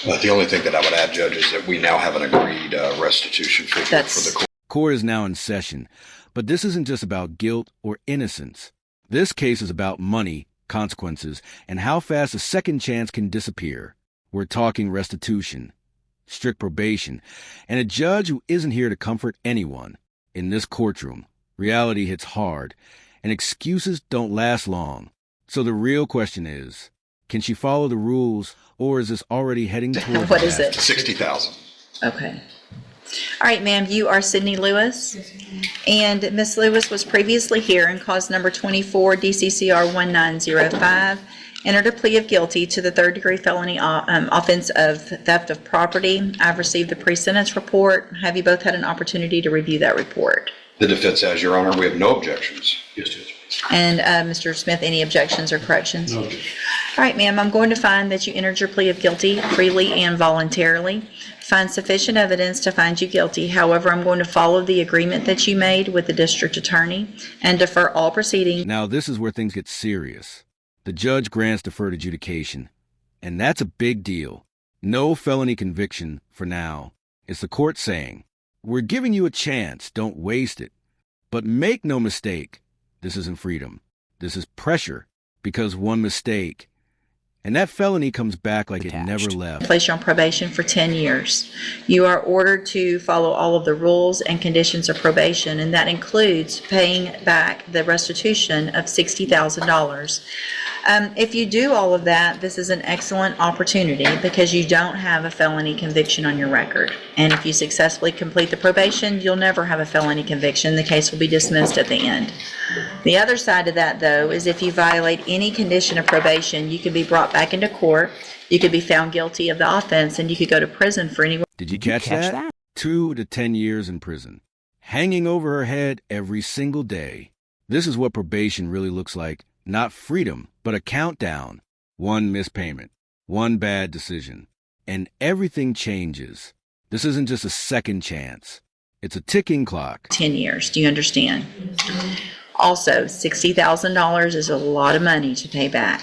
The only thing that I would add, Judge, is that we now have an agreed restitution figure for the court. Court is now in session, but this isn't just about guilt or innocence. This case is about money, consequences, and how fast a second chance can disappear. We're talking restitution, strict probation, and a judge who isn't here to comfort anyone. In this courtroom, reality hits hard, and excuses don't last long. So the real question is, can she follow the rules, or is this already heading toward What is it? $60,000. Okay. All right, ma'am, you are Sydney Lewis. And Ms. Lewis was previously here in cause number 24, DCCR 1905, entered a plea of guilty to the third-degree felony offense of theft of property. I've received the pre-sentence report. Have you both had an opportunity to review that report? The defense has, Your Honor. We have no objections. Yes, Judge. And Mr. Smith, any objections or corrections? No, Judge. All right, ma'am, I'm going to find that you entered your plea of guilty freely and voluntarily. Find sufficient evidence to find you guilty. However, I'm going to follow the agreement that you made with the district attorney and defer all proceedings. Now, this is where things get serious. The judge grants deferred adjudication, and that's a big deal. No felony conviction for now. It's the court saying, we're giving you a chance, don't waste it. But make no mistake, this isn't freedom. This is pressure, because one mistake, and that felony comes back like it never left. Place you on probation for 10 years. You are ordered to follow all of the rules and conditions of probation, and that includes paying back the restitution of $60,000. If you do all of that, this is an excellent opportunity because you don't have a felony conviction on your record. And if you successfully complete the probation, you'll never have a felony conviction. The case will be dismissed at the end. The other side of that, though, is if you violate any condition of probation, you could be brought back into court, you could be found guilty of the offense, and you could go to prison for anywhere. Did you catch that? 2 to 10 years in prison, hanging over her head every single day. This is what probation really looks like. Not freedom, but a countdown. One mispayment, one bad decision, and everything changes. This isn't just a second chance. It's a ticking clock. 10 years. Do you understand? Also, $60,000 is a lot of money to pay back.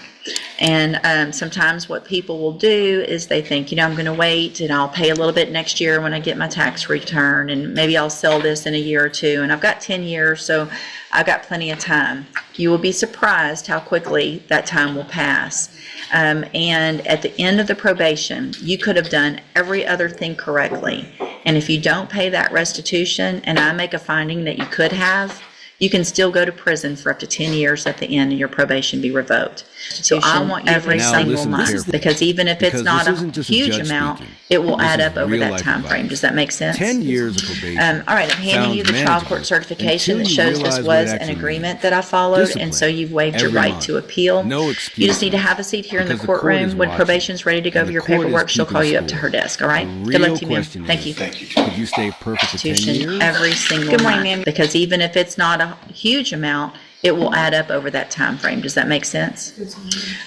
And sometimes what people will do is they think, I'm going to wait and I'll pay a little bit next year when I get my tax return, and maybe I'll sell this in a year or two, and I've got 10 years, so I've got plenty of time. You will be surprised how quickly that time will pass. And at the end of the probation, you could have done every other thing correctly. And if you don't pay that restitution, and I make a finding that you could have, you can still go to prison for up to 10 years at the end and your probation be revoked. So I want every single month, because even if it's not a huge amount, it will add up over that time frame. Does that make sense? 10 years of probation. All right, I'm handing you the trial court certification that shows this was an agreement that I followed, and so you've waived your right to appeal. No excuse. You just need to have a seat here in the courtroom. When probation's ready to go over your paperwork, she'll call you up to her desk, all right? Good luck to you, ma'am. Thank you. Thank you. Could you stay perfect for 10 years? Every single month. Because even if it's not a huge amount, it will add up over that time frame. Does that make sense?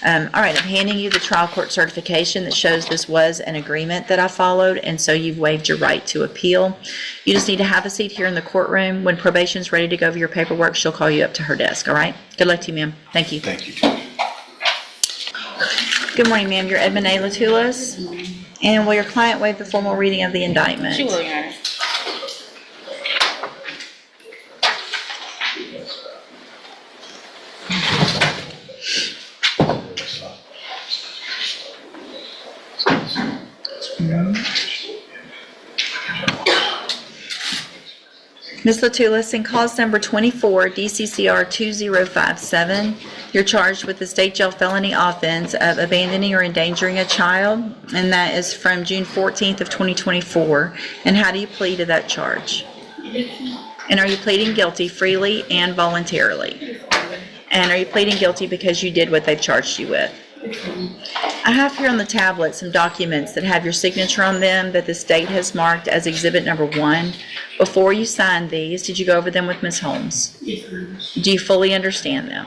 All right, I'm handing you the trial court certification that shows this was an agreement that I followed, and so you've waived your right to appeal. You just need to have a seat here in the courtroom. When probation's ready to go over your paperwork, she'll call you up to her desk, all right? Good luck to you, ma'am. Thank you. Thank you. Good morning, ma'am. You're Edmund A. Latulis. And will your client waive the formal reading of the indictment? She will, Your Honor. Ms. Latulis, in cause number 24, DCCR 2057, you're charged with the state jail felony offense of abandoning or endangering a child, and that is from June 14th of 2024. And how do you plead to that charge? And are you pleading guilty freely and voluntarily? And are you pleading guilty because you did what they've charged you with? I have here on the tablet some documents that have your signature on them that the state has marked as exhibit number 1. Before you signed these, did you go over them with Ms. Holmes? Yes, ma'am. Do you fully understand them?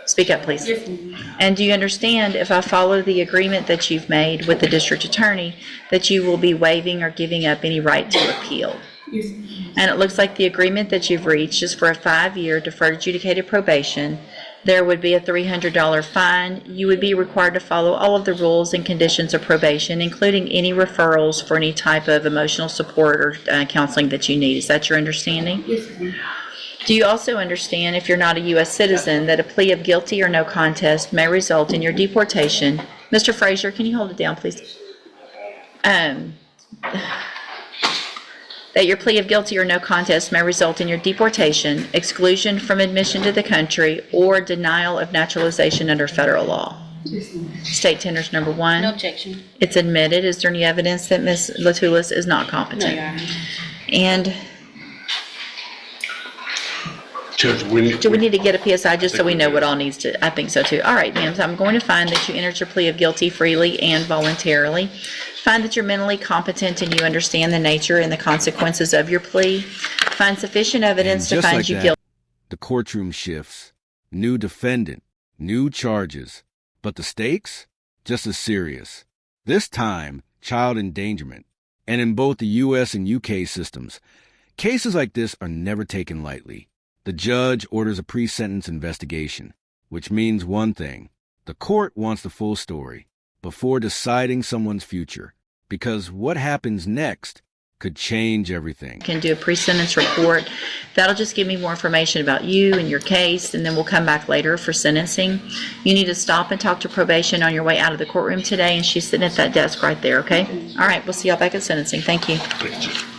Speak up, please. Yes, ma'am. And do you understand, if I follow the agreement that you've made with the district attorney, that you will be waiving or giving up any right to appeal? Yes, ma'am. And it looks like the agreement that you've reached is for a 5-year deferred adjudicated probation, there would be a $300 fine. You would be required to follow all of the rules and conditions of probation, including any referrals for any type of emotional support or counseling that you need. Is that your understanding? Yes, ma'am. Do you also understand, if you're not a U.S. citizen, that a plea of guilty or no contest may result in your deportation? Mr. Frazier, can you hold it down, please? That your plea of guilty or no contest may result in your deportation, exclusion from admission to the country, or denial of naturalization under federal law. Yes, ma'am. State tenders number one. No objection. It's admitted. Is there any evidence that Ms. Latulis is not No, competent? Your Honor. And Judge, do we need to get a PSI just so we know what all needs to, I think so too. All right, ma'am, so I'm going to find that you entered your plea of guilty freely and voluntarily. Find that you're mentally competent and you understand the nature and the consequences of your plea. Find sufficient evidence to just find like you that, guilty. the courtroom shifts. New defendant, new charges. But the stakes? Just as serious. This time, child endangerment. And in both the U.S. and U.K. systems, cases like this are never taken lightly. The judge orders a pre-sentence investigation, which means one thing. The court wants the full story before deciding someone's future, because what happens next could change everything. Can do a pre-sentence report. That'll just give me more information about you and your case, and then we'll come back later for sentencing. You need to stop and talk to probation on your way out of the courtroom today, and she's sitting at that desk right there, okay? All right, we'll see y'all back at sentencing. Thank you. Thank you.